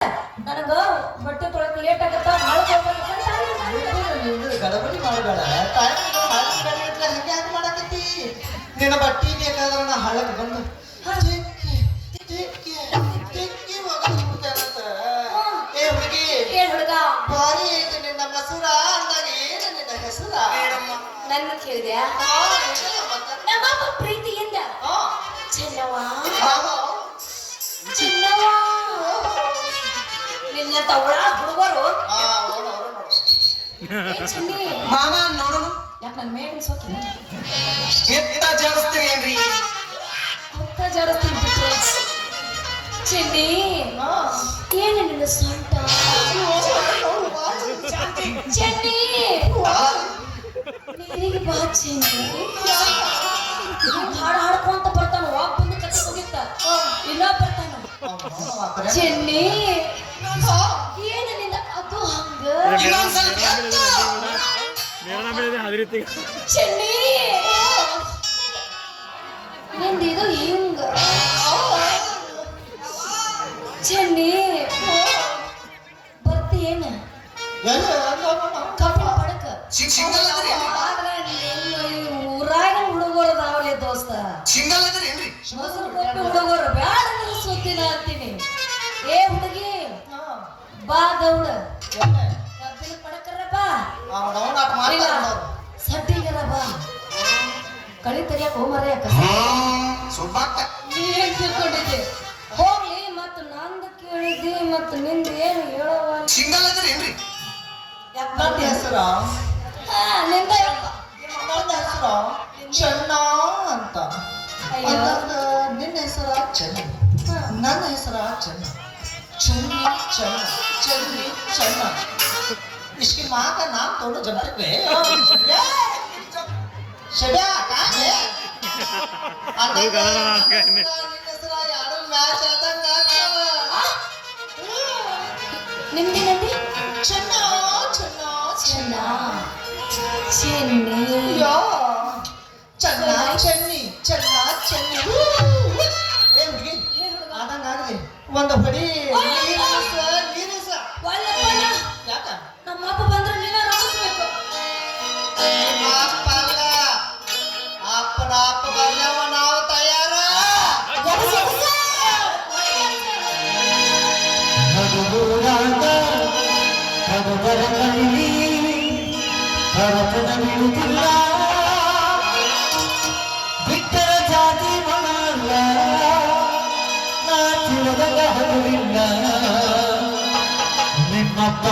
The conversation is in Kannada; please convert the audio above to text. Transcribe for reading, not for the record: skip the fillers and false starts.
ನನಗ ಬಟ್ಟೆ ತೊಳಕ ಲೇಟ್ ಆಗತ್ತ ಗಡಬಡಿ ಮಾಡಬೇಡ ಹಂಗೆ ಯಾಕೆ ಮಾಡಕತ್ತಿ ನಿನ್ನ ಬಟ್ಟಿ ಬೇಕಾದ್ರ ನಾ ಹಳಕ್ ಬಂದು ಏ ಹುಡುಗಿ ಹುಡುಗ ಭಾರಿ ಐತೆ ನಿನ್ನ ಮಸೂರ ಅಂದಾಗ ಏನು ನಿನ್ನ ಹೆಸರ ನನ್ನ ಕೇಳಿದ್ಯಾ ನಮ್ಮಪ್ಪ ಪ್ರೀತಿಯಿಂದ ಚೆನ್ನವ್ವ ಚೆನ್ನವ್ವ ನಿನ್ನ ತವಳ ಹುಡುಗರು ಮಾಮ ನೋಡೋಣ ಯಾಕೆ ನನ್ನ ಮೇಡನ್ ಸೋಕಿನ ಎತ್ತ ಜಾಡಿಸ್ತೀರಿ ಏನ್ರಿ ಹೊತ್ತ ಜಾಡಿಸ್ತೀನಿ ಬಿಟ್ಟು ಚೆನ್ನಿ ಏನು ನಿನ್ನ ಸೊಂಟ ಚೆನ್ನಿ ನೀರಿಗೆ ಬಾ ಚೆನ್ನಿ ಹಾಡು ಹಾಡ್ಕೊಂತ ಬರ್ತಾನ ವಾಕ್ ಬಂದು ಕತ್ತೆ ಹೋಗಿತ್ತ ಇಲ್ಲ ಬರ್ತಾನ ಚೆನ್ನಿ ಏನು ನಿನ್ನ ಅದು ಹಂಗ ಚೆನ್ನಿ ನಿಂದಿದು ಹಿಂಗ ಚೆನ್ನಿ ಬರ್ತಿ ಏನ ಕಪ್ಪ ಪಡಕ ಆದ್ರೆ ಊರಾಗ ಹುಡುಗರು ನಾವಲೆ ದೋಸ್ತ ಹುಡುಗರು ಬ್ಯಾಡ ಸುತ್ತಿನ ಅಂತೀನಿ ಏ ಹುಡುಗಿ ಬಾ ದೌಡ ಕಬ್ಬಿನ ಪಡಕರ ಬಾ ಸಡ್ಡಿಗರ ಬಾ ಕಳಿ ತೆಗಿಯಕ್ ಹೋಮರ ನೀನ್ ತಿಳ್ಕೊಂಡಿದ್ದೆ ಹೋಗ್ಲಿ ಮತ್ತ ನಂದು ಕೇಳಿದ್ದಿ ಮತ್ತ ನಿಂದ ಏನು ಹೇಳವ ನನ್ನ ಹೆಸರ ನಿಂದ ನನ್ನ ಹೆಸರ ಚೆನ್ನ ಅಂತ ನಿನ್ನ ಹೆಸರ ಚೆನ್ನ ನನ್ನ ಹೆಸರ ಚೆನ್ನ ಚೆನ್ನಿ ಚೆನ್ನ ಚೆನ್ನಿ ಚೆನ್ನ इसकी माँ का नाम दोनों जमते हुए शब्या कहाँ है यारो मैच आता ನಿಂದಿ ನಂದಿ ಚೆನ್ನ ಚೆನ್ನ ಚೆನ್ನ ಚೆನ್ನಿ ಯೋ ಚೆನ್ನ ಚೆನ್ನಿ ಚೆನ್ನ ಚೆನ್ನಿ ಏ ಹುಡುಗಿ ಆದಂಗ ಆಗಲಿ ಒಂದು ಹೊಡಿ ನೀರಿಸ ಯಾಕ ನಮ್ಮ ಅಪ್ಪ ಬಂದ್ರೆ ನೀನ ರಮಿಸ್ಬೇಕು ಅಪ್ಪನ ಅಪ್ಪ ಬರ್ಲವ ನಾವು ತಯಾರ ಬಿಟ್ಟರ ಜಾತಿ ಮಾಡಲ್ಲ ನಾ ತಿಳಿದಾಗ ಹಗಲಿಲ್ಲ ನಿಮ್ಮಪ್ಪ